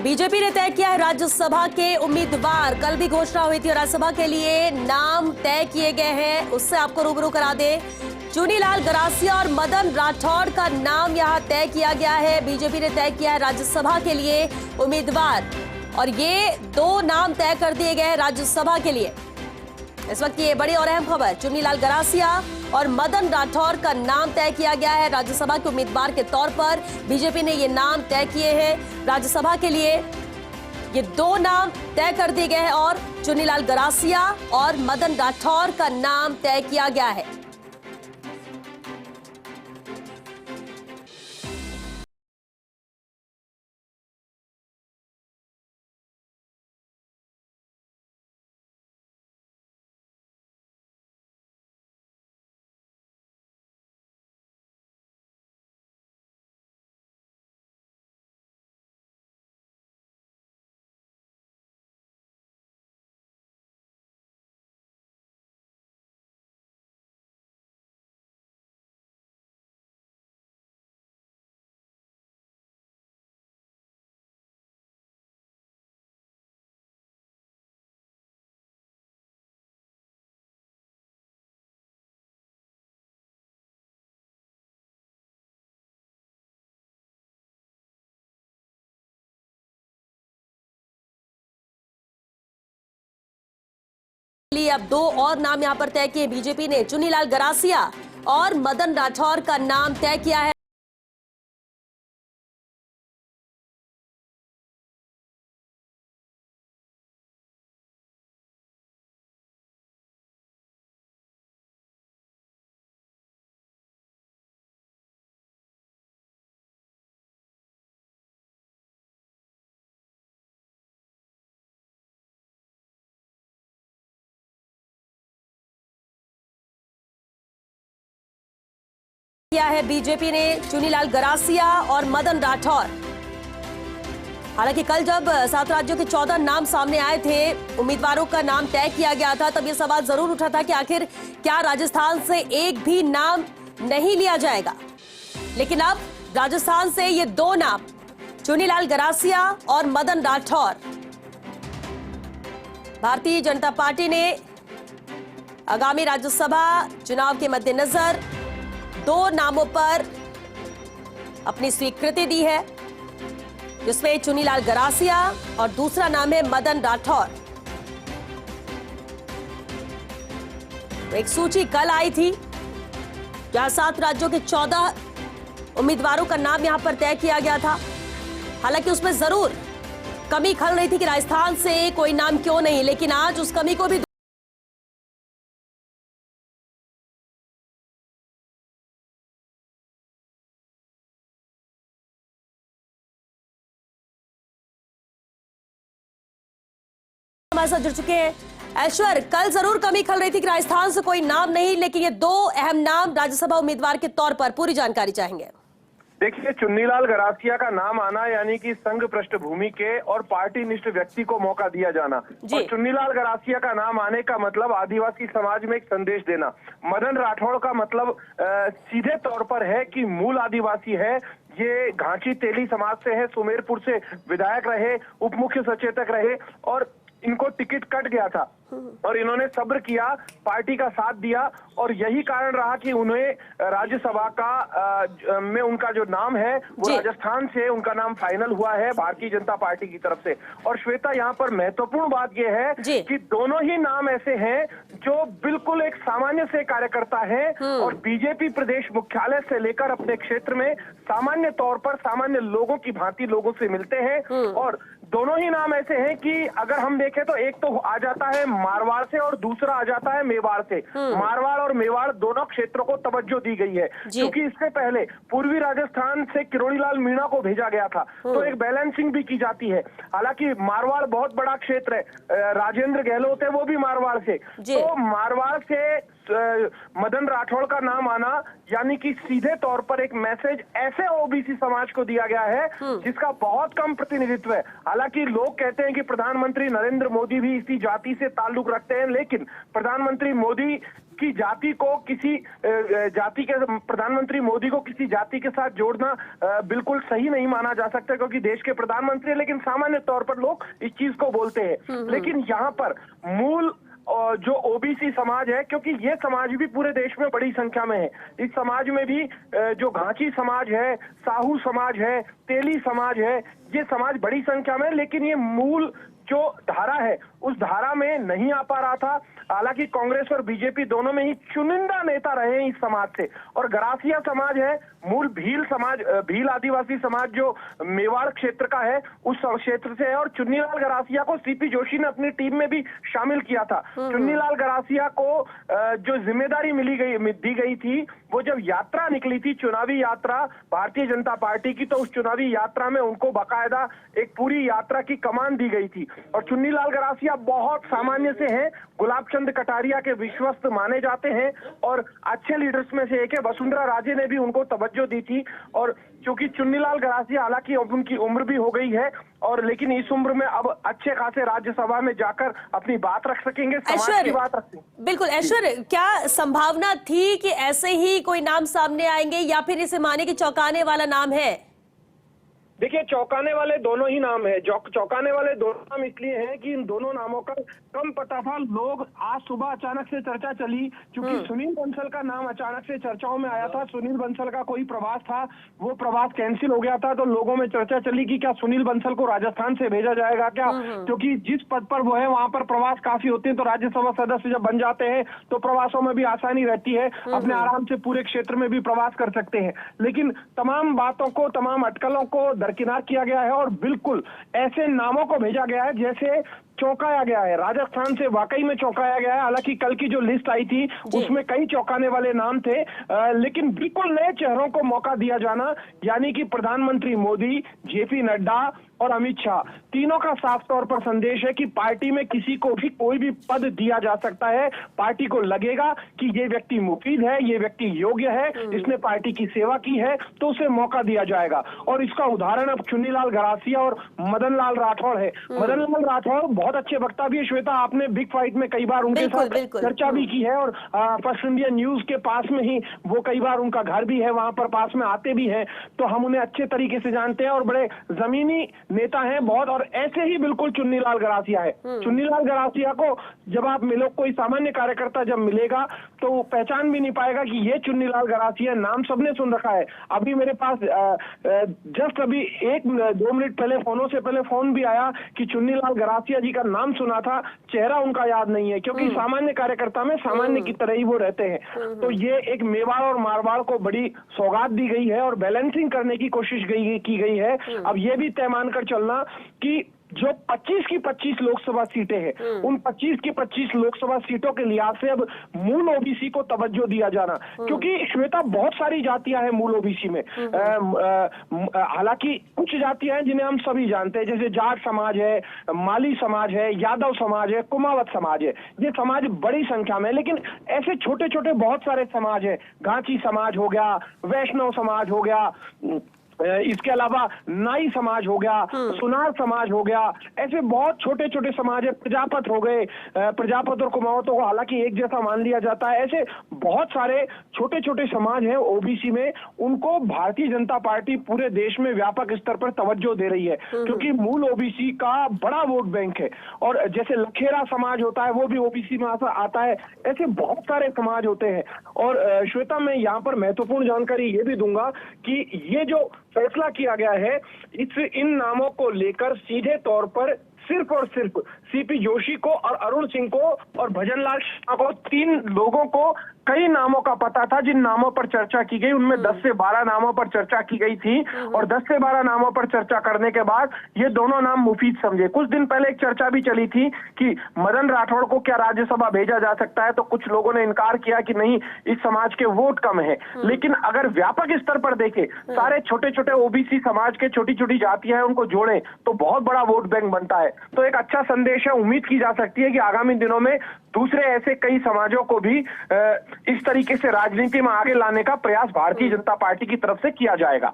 BJP ने तय किया है राज्यसभा के उम्मीदवार। कल भी घोषणा हुई थी, राज्यसभा के लिए नाम तय किए गए हैं। उससे आपको रूबरू करा दे, चुनीलाल गरासिया और मदन राठौड़ का नाम यहां तय किया गया है। बीजेपी ने तय किया है राज्यसभा के लिए उम्मीदवार और ये दो नाम तय कर दिए गए हैं राज्यसभा के लिए। इस वक्त की ये बड़ी और अहम खबर, चुनीलाल गरासिया और मदन राठौड़ का नाम तय किया गया है राज्यसभा के उम्मीदवार के तौर पर। बीजेपी ने ये नाम तय किए हैं राज्यसभा के लिए। ये दो नाम तय कर दिए गए हैं और चुनीलाल गरासिया और मदन राठौड़ का नाम तय किया गया है। अब दो और नाम यहां पर तय किए बीजेपी ने, चुनीलाल गरासिया और मदन राठौड़ का नाम तय किया है। किया है बीजेपी ने चुनीलाल गरासिया और मदन राठौड़। हालांकि कल जब 7 राज्यों के 14 नाम सामने आए थे, उम्मीदवारों का नाम तय किया गया था, तब यह सवाल जरूर उठा था कि आखिर क्या राजस्थान से एक भी नाम नहीं लिया जाएगा। लेकिन अब राजस्थान से ये दो नाम, चुनीलाल गरासिया और मदन राठौड़, भारतीय जनता पार्टी ने आगामी राज्यसभा चुनाव के मद्देनजर दो नामों पर अपनी स्वीकृति दी है, जिसमें चुनीलाल गरासिया और दूसरा नाम है मदन राठौड़। एक सूची कल आई थी जहां 7 राज्यों के 14 उम्मीदवारों का नाम यहां पर तय किया गया था। हालांकि उसमें जरूर कमी खल रही थी कि राजस्थान से कोई नाम क्यों नहीं, लेकिन आज उस कमी को भी हमारे साथ जुड़ चुके हैं ऐश्वर। कल जरूर कमी खल रही थी कि राजस्थान से कोई नाम नहीं, लेकिन ये दो अहम नाम राज्यसभा उम्मीदवार के तौर पर, पूरी जानकारी चाहेंगे। देखिए, चुन्नीलाल गरासिया का नाम आना यानी कि संघ पृष्ठभूमि के और पार्टी निष्ठ व्यक्ति को मौका दिया जाना, और चुन्नीलाल गरासिया का नाम आने का मतलब आदिवासी समाज में एक संदेश देना। मदन राठौड़ का मतलब सीधे तौर पर है कि मूल आदिवासी है, ये घांची तेली समाज से है, सुमेरपुर से विधायक रहे, उप मुख्य सचेतक रहे और इनको टिकट कट गया था और इन्होंने सब्र किया, पार्टी का साथ दिया और यही कारण रहा कि उन्हें राज्यसभा का में उनका जो नाम है वो राजस्थान से उनका नाम फाइनल हुआ है भारतीय जनता पार्टी की तरफ से। और श्वेता, यहाँ पर महत्वपूर्ण बात यह है कि दोनों ही नाम ऐसे हैं जो बिल्कुल एक सामान्य से कार्यकर्ता हैं और बीजेपी प्रदेश मुख्यालय से लेकर अपने क्षेत्र में सामान्य तौर पर सामान्य लोगों की भांति लोगों से मिलते हैं। और दोनों ही नाम ऐसे हैं कि अगर हम देखें तो एक तो आ जाता है मारवाड़ से और दूसरा आ जाता है मेवाड़ से। मारवाड़ और मेवाड़ दोनों क्षेत्रों को तवज्जो दी गई है, क्योंकि इससे पहले पूर्वी राजस्थान से किरोड़ीलाल मीणा को भेजा गया था, तो एक बैलेंसिंग भी की जाती है। हालांकि मारवाड़ बहुत बड़ा क्षेत्र है, राजेंद्र गहलोत है वो भी मारवाड़ से, तो मारवाड़ से मदन राठौड़ का नाम आना यानी कि सीधे तौर पर एक मैसेज ऐसे ओबीसी समाज को दिया गया है जिसका बहुत कम प्रतिनिधित्व है। हालांकि लोग कहते हैं कि प्रधानमंत्री नरेंद्र मोदी भी इसी जाति से ताल्लुक रखते हैं, लेकिन प्रधानमंत्री मोदी कि जाति को किसी जाति के प्रधानमंत्री मोदी को किसी जाति के साथ जोड़ना बिल्कुल सही नहीं माना जा सकता, क्योंकि देश के प्रधानमंत्री है, लेकिन सामान्य तौर पर लोग इस चीज को बोलते हैं। लेकिन यहाँ पर मूल जो ओबीसी समाज है, क्योंकि ये समाज भी पूरे देश में बड़ी संख्या में है, इस समाज में भी जो घांची समाज है, साहू समाज है, तेली समाज है, ये समाज बड़ी संख्या में, लेकिन ये मूल जो धारा है उस धारा में नहीं आ पा रहा था। हालांकि कांग्रेस और बीजेपी दोनों में ही चुनिंदा नेता रहे हैं इस समाज से। और गरासिया समाज है, मूल भील समाज, भील आदिवासी समाज जो मेवाड़ क्षेत्र का है, उस क्षेत्र से है। और चुन्नीलाल गरासिया को सीपी जोशी ने अपनी टीम में भी शामिल किया था। चुन्नीलाल गरासिया को जो जिम्मेदारी दी गई थी, वो जब यात्रा निकली थी, चुनावी यात्रा भारतीय जनता पार्टी की, तो उस चुनावी यात्रा में उनको बाकायदा एक पूरी यात्रा की कमान दी गई थी। और चुन्नीलाल गरासिया बहुत सामान्य से हैं, गुलाब चंद कटारिया के विश्वस्त माने जाते हैं और अच्छे लीडर्स में से एक है। वसुंधरा राजे ने भी उनको तवज्जो दी थी। और क्योंकि चुन्नीलाल गरासिया, हालांकि अब उनकी उम्र भी हो गई है, और लेकिन इस उम्र में अब अच्छे खासे राज्यसभा में जाकर अपनी बात रख सकेंगे, समाज की बात रख सकेंगे। बिल्कुल ऐश्वर्य, क्या संभावना थी कि ऐसे ही कोई नाम सामने आएंगे, या फिर इसे माने कि चौंकाने वाला नाम है? देखिए, चौंकाने वाले दोनों ही नाम है। चौंकाने वाले दोनों नाम इसलिए हैं कि इन दोनों नामों का कम पता था। लोग आज सुबह अचानक से चर्चा चली, क्योंकि सुनील बंसल का नाम अचानक से चर्चाओं में आया था। सुनील बंसल का कोई प्रवास था, वो प्रवास कैंसिल हो गया था, तो लोगों में चर्चा चली कि क्या सुनील बंसल को राजस्थान से भेजा जाएगा क्या, क्योंकि जिस पद पर वो है वहां पर प्रवास काफी होते हैं। तो राज्यसभा सदस्य जब बन जाते हैं तो प्रवासों में भी आसानी रहती है, अपने आराम से पूरे क्षेत्र में भी प्रवास कर सकते हैं। लेकिन तमाम बातों को, तमाम अटकलों को दरकिनार किया गया है और बिल्कुल ऐसे नामों को भेजा गया है जैसे चौंकाया गया है। राजस्थान से वाकई में चौंकाया गया है। हालांकि कल की जो लिस्ट आई थी उसमें कई चौंकाने वाले नाम थे, लेकिन बिल्कुल नए चेहरों को मौका दिया जाना, यानी कि प्रधानमंत्री मोदी, जेपी नड्डा और अमित शाह, तीनों का साफ तौर पर संदेश है कि पार्टी में किसी को भी कोई भी पद दिया जा सकता है। पार्टी को लगेगा कि ये व्यक्ति मुफीद है, ये व्यक्ति योग्य है, इसने पार्टी की सेवा की है, तो उसे मौका दिया जाएगा। और इसका उदाहरण अब चुन्नीलाल गरासिया और मदन लाल राठौड़ है। मदन लाल राठौड़ बहुत अच्छे वक्ता भी है। श्वेता, आपने बिग फाइट में कई बार उनके साथ चर्चा भी की है, और फर्स्ट इंडिया न्यूज के पास में ही वो कई बार उनका घर भी है, वहां पर पास में आते भी हैं, तो हम उन्हें अच्छे तरीके से जानते हैं और बड़े जमीनी नेता हैं बहुत। और ऐसे ही बिल्कुल चुन्नीलाल गरासिया है। चुन्नीलाल गरासिया को जब आप मिलो, कोई सामान्य कार्यकर्ता जब मिलेगा तो वो पहचान भी नहीं पाएगा कि ये चुन्नीलाल गरासिया, नाम सबने सुन रखा है। अभी मेरे पास जस्ट अभी 1-2 मिनट पहले, फोनों से पहले फोन भी आया कि चुन्नीलाल गरासिया जी का नाम सुना था, चेहरा उनका याद नहीं है, क्योंकि सामान्य कार्यकर्ता में सामान्य की तरह ही वो रहते हैं। तो ये एक मेवाड़ और मारवाड़ को बड़ी सौगात दी गई है और बैलेंसिंग करने की कोशिश की गई है। अब ये भी तय मानकर चलना कि जो 25 की 25 लोकसभा सीटें हैं, उन 25 की 25 लोकसभा सीटों के लिहाज से अब मूल ओबीसी को तवज्जो दिया जाना, क्योंकि श्वेता बहुत सारी जातियां हैं मूल ओबीसी में। हालांकि कुछ जातियां हैं जिन्हें हम सभी जानते हैं, जैसे जाट समाज है, माली समाज है, यादव समाज है, कुमावत समाज है। ये समाज बड़ी संख्या में है, लेकिन ऐसे छोटे छोटे बहुत सारे समाज है। घांची समाज हो गया, वैष्णव समाज हो गया, इसके अलावा नाई समाज हो गया, सुनार समाज हो गया, ऐसे बहुत छोटे छोटे समाज है। प्रजापत हो गए, प्रजापत और कुमावतों को हालांकि एक जैसा मान लिया जाता है। ऐसे बहुत सारे छोटे छोटे समाज हैं ओबीसी में, उनको भारतीय जनता पार्टी पूरे देश में व्यापक स्तर पर तवज्जो दे रही है, क्योंकि मूल ओबीसी का बड़ा वोट बैंक है। और जैसे लखेरा समाज होता है, वो भी ओबीसी में आता है। ऐसे बहुत सारे समाज होते हैं। और श्वेता, मैं यहाँ पर महत्वपूर्ण जानकारी ये भी दूंगा कि ये जो फैसला किया गया है, इन नामों को लेकर सीधे तौर पर सिर्फ और सिर्फ सीपी जोशी को और अरुण सिंह को और भजनलाल शर्मा को, 3 लोगों को कई नामों का पता था जिन नामों पर चर्चा की गई। उनमें 10 से 12 नामों पर चर्चा की गई थी, और 10 से 12 नामों पर चर्चा करने के बाद ये दोनों नाम मुफीद समझे। कुछ दिन पहले एक चर्चा भी चली थी कि मदन राठौड़ को क्या राज्यसभा भेजा जा सकता है, तो कुछ लोगों ने इनकार किया कि नहीं, इस समाज के वोट कम है। लेकिन अगर व्यापक स्तर पर देखें, सारे छोटे छोटे ओबीसी समाज के छोटी छोटी जातियां हैं, उनको जोड़ें तो बहुत बड़ा वोट बैंक बनता है। तो एक अच्छा संदेश है। उम्मीद की जा सकती है कि आगामी दिनों में दूसरे ऐसे कई समाजों को भी इस तरीके से राजनीति में आगे लाने का प्रयास भारतीय जनता पार्टी की तरफ से किया जाएगा।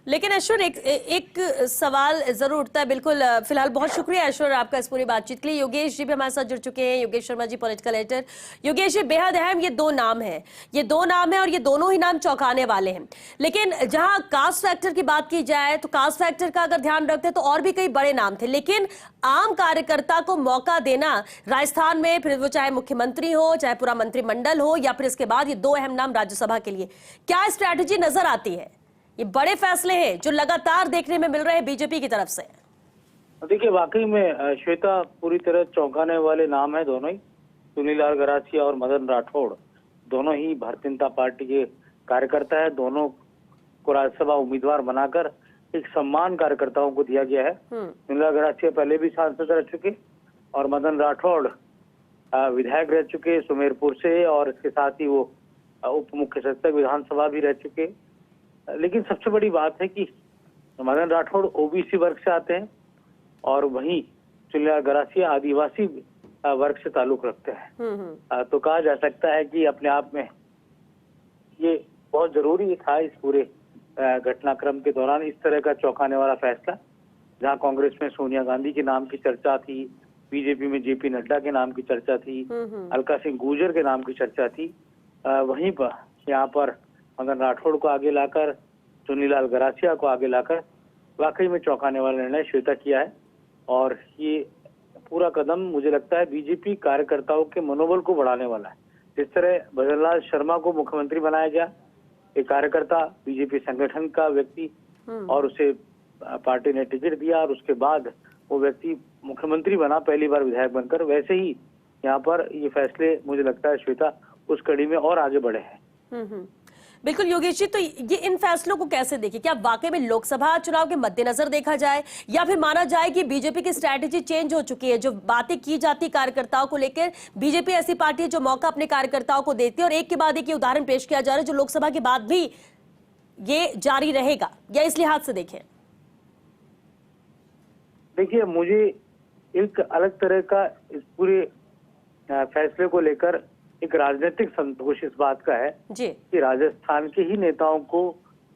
लेकिन ऐश्वर्य एक सवाल जरूर उठता है। बिल्कुल, फिलहाल बहुत शुक्रिया ऐश्वर्य आपका इस पूरी बातचीत के लिए। योगेश जी भी हमारे साथ जुड़ चुके हैं, योगेश शर्मा जी, पॉलिटिकल एडिटर। योगेश जी, बेहद अहम ये दो नाम है, और ये दोनों ही नाम चौंकाने वाले हैं। लेकिन जहां कास्ट फैक्टर की बात की जाए तो कास्ट फैक्टर का अगर ध्यान रखते तो और भी कई बड़े नाम थे, लेकिन आम कार्यकर्ता को मौका देना राजस्थान में, फिर वो चाहे मुख्यमंत्री हो, चाहे पूरा मंत्रिमंडल हो, या फिर इसके बाद ये दो अहम नाम राज्यसभा के लिए, क्या स्ट्रैटेजी नजर आती है? ये बड़े फैसले हैं जो लगातार देखने में मिल रहे हैं बीजेपी की तरफ से। देखिए, वाकई में श्वेता, पूरी तरह चौंकाने वाले नाम है दोनों ही। चुन्नीलाल गरासिया और मदन राठौड़ दोनों ही भारतीय जनता पार्टी के कार्यकर्ता है। दोनों को राज्यसभा उम्मीदवार बनाकर एक सम्मान कार्यकर्ताओं को दिया गया है। चुन्नीलाल गरासिया पहले भी सांसद रह चुके और मदन राठौड़ विधायक रह चुके सुमेरपुर से, और इसके साथ ही वो उप मुख्य सचिव विधानसभा भी रह चुके। लेकिन सबसे बड़ी बात है कि मदन राठौड़ ओबीसी वर्ग से आते हैं और वहीं चुन्नीलाल गरासिया आदिवासी वर्ग से ताल्लुक रखते हैं। तो कहा जा सकता है कि अपने आप में ये बहुत जरूरी था इस पूरे घटनाक्रम के दौरान इस तरह का चौंकाने वाला फैसला। जहां कांग्रेस में सोनिया गांधी के नाम की चर्चा थी, बीजेपी में जेपी नड्डा के नाम की चर्चा थी, अलका सिंह गुर्जर के नाम की चर्चा थी, वहीं पर यहाँ पर मदन राठौड़ को आगे लाकर, चुन्नीलाल गरासिया को आगे लाकर वाकई में चौंकाने वाला निर्णय श्वेता किया है। और ये पूरा कदम मुझे लगता है बीजेपी कार्यकर्ताओं के मनोबल को बढ़ाने वाला है। जिस तरह भजनलाल शर्मा को मुख्यमंत्री बनाया गया, एक कार्यकर्ता, बीजेपी संगठन का व्यक्ति, और उसे पार्टी ने टिकट दिया और उसके बाद वो व्यक्ति मुख्यमंत्री बना पहली बार विधायक बनकर, वैसे ही यहाँ पर ये फैसले मुझे लगता है श्वेता उस कड़ी में और आगे बढ़े हैं। बिल्कुल योगेश जी, तो ये इन फैसलों को कैसे देखें? क्या वाकई में लोकसभा चुनाव के मद्देनजर देखा जाए, या फिर माना जाए कि बीजेपी की स्ट्रैटेजी चेंज हो चुकी है? जो बातें की जाती कार्यकर्ताओं को लेकर, बीजेपी ऐसी पार्टी है जो मौका अपने कार्यकर्ताओं को देती है, और एक के बाद एक उदाहरण पेश किया जा रहा है जो लोकसभा के बाद भी ये जारी रहेगा, या इस लिहाज से देखें? देखिए, मुझे एक अलग तरह का इस पूरे फैसले को लेकर एक राजनीतिक संतोष इस बात का है जी कि राजस्थान के ही नेताओं को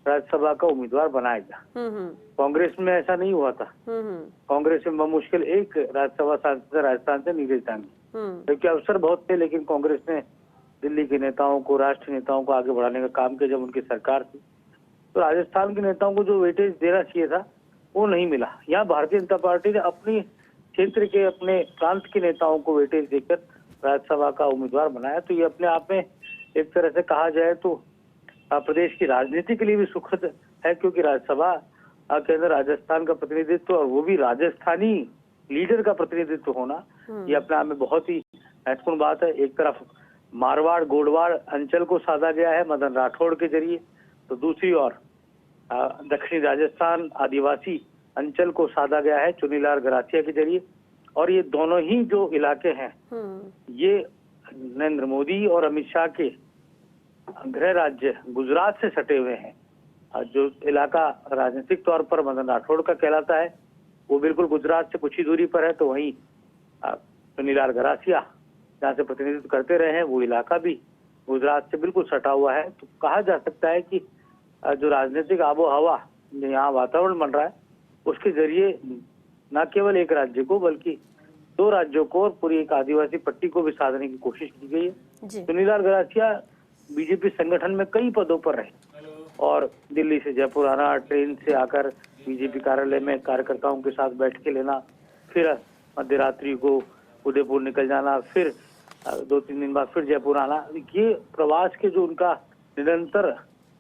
राज्यसभा का उम्मीदवार बनाया गया। कांग्रेस में ऐसा नहीं हुआ था। कांग्रेस में मुश्किल एक राज्यसभा सांसद राजस्थान से नीरज दांगी, क्योंकि अवसर बहुत थे, लेकिन कांग्रेस ने दिल्ली के नेताओं को, राष्ट्रीय नेताओं को आगे बढ़ाने का काम किया जब उनकी सरकार थी। तो राजस्थान के नेताओं को जो वेटेज देना चाहिए था वो नहीं मिला। यहाँ भारतीय जनता पार्टी ने अपनी क्षेत्र के, अपने प्रांत के नेताओं को वेटेज देकर राज्यसभा का उम्मीदवार बनाया। तो ये अपने आप में एक तरह से कहा जाए तो प्रदेश की राजनीति के लिए भी सुखद है, क्योंकि राज्यसभा के अंदर राजस्थान का प्रतिनिधित्व, और वो भी राजस्थानी लीडर का प्रतिनिधित्व होना, ये अपने आप में बहुत ही महत्वपूर्ण बात है। एक तरफ मारवाड़ गोडवाड़ अंचल को साधा गया है मदन राठौड़ के जरिए, तो दूसरी ओर दक्षिणी राजस्थान आदिवासी अंचल को साधा गया है चुन्नीलाल गरासिया के जरिए। और ये दोनों ही जो इलाके हैं, ये नरेंद्र मोदी और अमित शाह के गृह राज्य गुजरात से सटे हुए हैं। जो इलाका राजनीतिक तौर पर मदन राठौड़ का कहलाता है, वो बिल्कुल गुजरात से कुछ ही दूरी पर है। तो वहीं चुन्नीलाल गरासिया जहाँ से प्रतिनिधित्व करते रहे हैं, वो इलाका भी गुजरात से बिल्कुल सटा हुआ है। तो कहा जा सकता है कि जो राजनीतिक आबो हवा यहाँ वातावरण बन रहा है, उसके जरिए न केवल एक राज्य को बल्कि दो राज्यों को और पूरी एक आदिवासी पट्टी को भी साधने की कोशिश की गई है। चुन्नीलाल गरासिया बीजेपी संगठन में कई पदों पर रहे और दिल्ली से जयपुर आना, ट्रेन से आकर बीजेपी कार्यालय में कार्यकर्ताओं के साथ बैठ के लेना, फिर मध्य रात्रि को उदयपुर निकल जाना, फिर 2-3 दिन बाद फिर जयपुर आना। ये प्रवास के जो उनका निरंतर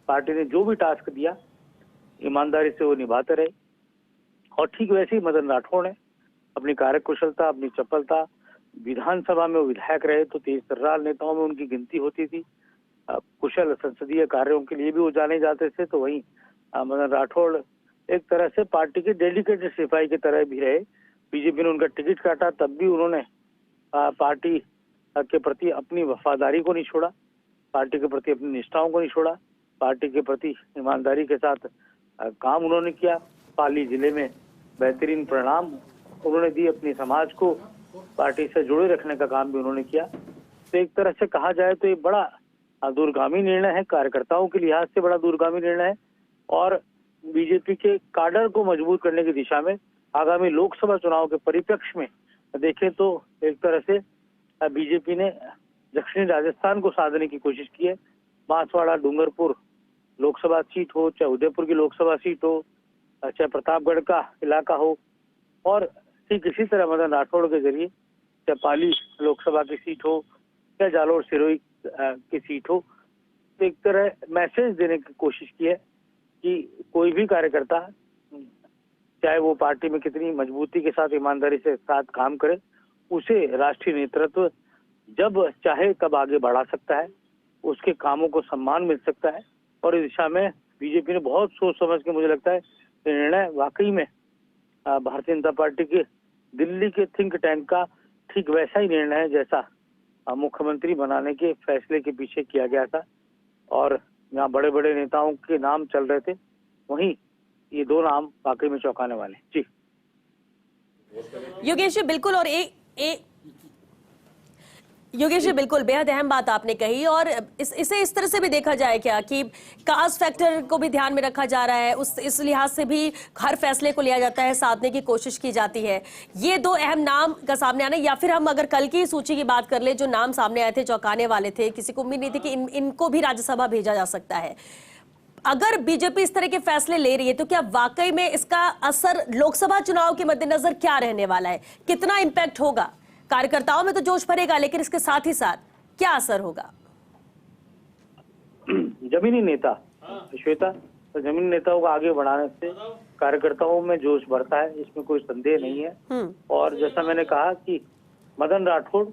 पार्टी ने जो भी टास्क दिया, ईमानदारी से वो निभाते रहे। और ठीक वैसे ही मदन राठौड़ ने अपनी कार्यकुशलता, अपनी चपलता, विधानसभा में वो विधायक रहे तो तेज तर्रार नेताओं में उनकी गिनती होती थी। कुशल संसदीय कार्यों के लिए भी वो जाने जाते थे। तो वहीं मदन राठौड़ एक तरह से पार्टी के डेडिकेटेड सिपाही की तरह भी रहे। बीजेपी ने उनका टिकट काटा, तब भी उन्होंने पार्टी के प्रति अपनी वफादारी को नहीं छोड़ा, पार्टी के प्रति अपनी निष्ठाओं को नहीं छोड़ा, पार्टी के प्रति ईमानदारी के साथ काम उन्होंने किया। पाली जिले में बेहतरीन परिणाम उन्होंने दिए, अपने समाज को पार्टी से जुड़े रखने का काम भी उन्होंने किया। तो एक तरह से कहा जाए तो ये बड़ा दूरगामी निर्णय है, कार्यकर्ताओं के लिहाज से बड़ा दूरगामी निर्णय है। और बीजेपी के काडर को मजबूत करने की दिशा में आगामी लोकसभा चुनाव के परिप्रेक्ष्य में देखें तो एक तरह से बीजेपी ने दक्षिणी राजस्थान को साधने की कोशिश की है। बांसवाड़ा डूंगरपुर लोकसभा सीट हो, चाहे उदयपुर की लोकसभा सीट हो, चाहे प्रतापगढ़ का इलाका हो, और ठीक इसी तरह मदन राठौड़ के जरिए चाहे पाली लोकसभा की सीट हो, चाहे जालोर सिरोही की सीट हो, तो एक तरह मैसेज देने की कोशिश की है कि कोई भी कार्यकर्ता चाहे वो पार्टी में कितनी मजबूती के साथ ईमानदारी से साथ काम करे, उसे राष्ट्रीय नेतृत्व जब चाहे तब आगे बढ़ा सकता है, उसके कामों को सम्मान मिल सकता है। और इस दिशा में बीजेपी ने बहुत सोच समझ के, मुझे लगता है, निर्णय वाकई में भारतीय जनता पार्टी के दिल्ली के थिंक टैंक का ठीक वैसा ही निर्णय है जैसा मुख्यमंत्री बनाने के फैसले के पीछे किया गया था। और यहाँ बड़े बड़े नेताओं के नाम चल रहे थे, वहीं ये दो नाम वाकई में चौंकाने वाले। जी योगेश जी बिल्कुल, और योगेश जी बिल्कुल बेहद अहम बात आपने कही। और इसे इस तरह से भी देखा जाए क्या कि कास्ट फैक्टर को भी ध्यान में रखा जा रहा है, इस लिहाज से भी हर फैसले को लिया जाता है, साधने की कोशिश की जाती है। ये दो अहम नाम का सामने आना, या फिर हम अगर कल की सूची की बात कर ले, जो नाम सामने आए थे चौंकाने वाले थे, किसी को उम्मीद नहीं थी कि इनको भी राज्यसभा भेजा जा सकता है। अगर बीजेपी इस तरह के फैसले ले रही है तो क्या वाकई में इसका असर लोकसभा चुनाव के मद्देनजर क्या रहने वाला है? कितना इंपैक्ट होगा? कार्यकर्ताओं में तो जोश भरेगा, लेकिन इसके साथ ही साथ क्या असर होगा? जमीनी नेता श्वेता, तो जमीनी नेताओं को आगे बढ़ाने से कार्यकर्ताओं में जोश बढ़ता है, इसमें कोई संदेह नहीं है। और जैसा मैंने कहा कि मदन राठौड़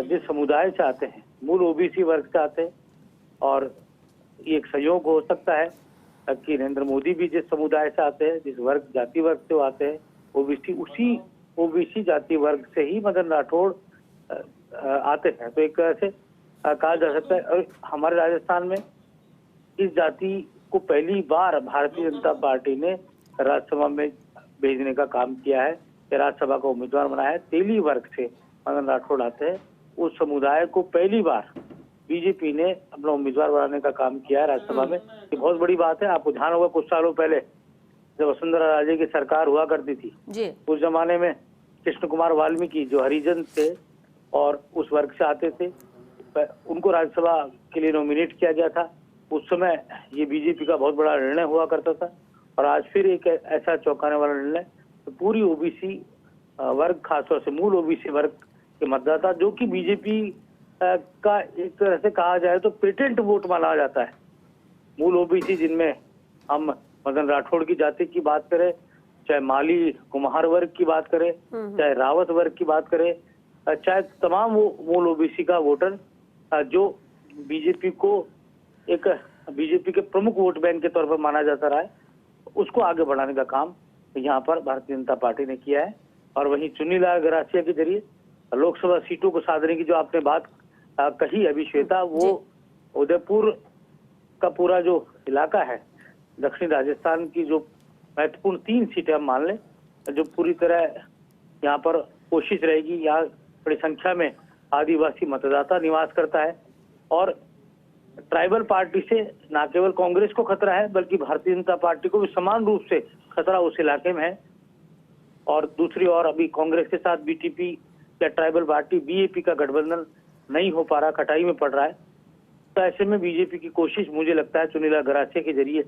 जिस समुदाय से आते हैं, मूल ओबीसी वर्ग से आते हैं, और ये एक संयोग हो सकता है कि नरेंद्र मोदी भी जिस समुदाय से आते हैं, जिस वर्ग जाति वर्ग से आते हैं, ओबीसी, उसी ओबीसी जाति वर्ग से ही मदन राठौड़ आते हैं। तो एक तरह से कहा जा सकता है। और हमारे राजस्थान में इस जाति को पहली बार भारतीय जनता पार्टी ने राज्यसभा में भेजने का काम किया है, राज्यसभा का उम्मीदवार बनाया है। तेली वर्ग से मदन राठौड़ आते हैं, उस समुदाय को पहली बार बीजेपी ने अपना उम्मीदवार बनाने का काम किया है राज्यसभा में। ये बहुत बड़ी बात है। आपको ध्यान होगा कुछ सालों पहले जब वसुंधरा राजे की सरकार हुआ करती थी जी, उस जमाने में कृष्ण कुमार वाल्मीकि जो हरिजन थे और उस वर्ग से आते थे, उनको राज्यसभा के लिए नॉमिनेट किया गया था। उस समय ये बीजेपी का बहुत बड़ा निर्णय हुआ करता था। और आज फिर एक ऐसा चौंकाने वाला निर्णय, तो पूरी ओबीसी वर्ग, खासतौर से मूल ओबीसी वर्ग के मतदाता, जो कि बीजेपी का एक तरह से कहा जाए तो पेटेंट वोट माना जाता है। मूल ओबीसी जिनमें हम मदन राठौड़ की जाति की बात करें, चाहे माली कुम्हार वर्ग की बात करें, चाहे रावत वर्ग की बात करें, चाहे तमाम वो मूल ओबीसी का वोटर जो बीजेपी को एक बीजेपी के प्रमुख वोट बैंक के तौर पर माना जाता रहा है, उसको आगे बढ़ाने का काम यहाँ पर भारतीय जनता पार्टी ने किया है। और वहीं चुन्नीलाल गरासिया के जरिए लोकसभा सीटों को साधने की जो आपने बात कही अभी श्वेता, वो उदयपुर का पूरा जो इलाका है, दक्षिण राजस्थान की जो महत्वपूर्ण 3 सीटें हम मान लें, जो पूरी तरह यहाँ पर कोशिश रहेगी। यहाँ बड़ी संख्या में आदिवासी मतदाता निवास करता है, और ट्राइबल पार्टी से न केवल कांग्रेस को खतरा है बल्कि भारतीय जनता पार्टी को भी समान रूप से खतरा उस इलाके में है। और दूसरी ओर अभी कांग्रेस के साथ बीटीपी या ट्राइबल पार्टी बीएपी का गठबंधन नहीं हो पा रहा, कटाई में पड़ रहा है। तो ऐसे में बीजेपी की कोशिश, मुझे लगता है, चुन्नीलाल गरासिया के जरिए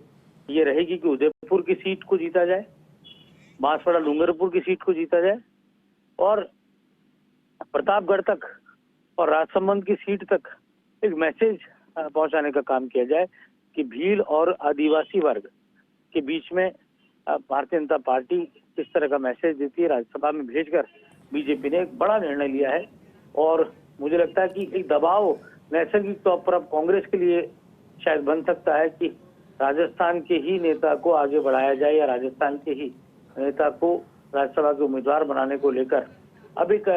ये रहेगी कि उदयपुर की सीट को जीता जाए, बांसवाड़ा डूंगरपुर की सीट को जीता जाए, और प्रतापगढ़ तक और राजसमंद की सीट तक एक मैसेज पहुंचाने का काम किया जाए कि भील और आदिवासी वर्ग के बीच में भारतीय जनता पार्टी किस तरह का मैसेज देती है। राज्यसभा में भेजकर बीजेपी ने एक बड़ा निर्णय लिया है, और मुझे लगता है कि एक दबाव नैसर्गिक तौर पर अब कांग्रेस के लिए शायद बन सकता है कि राजस्थान के ही नेता को आगे बढ़ाया जाए, या राजस्थान के ही नेता को राज्यसभा के उम्मीदवार बनाने को लेकर अब एक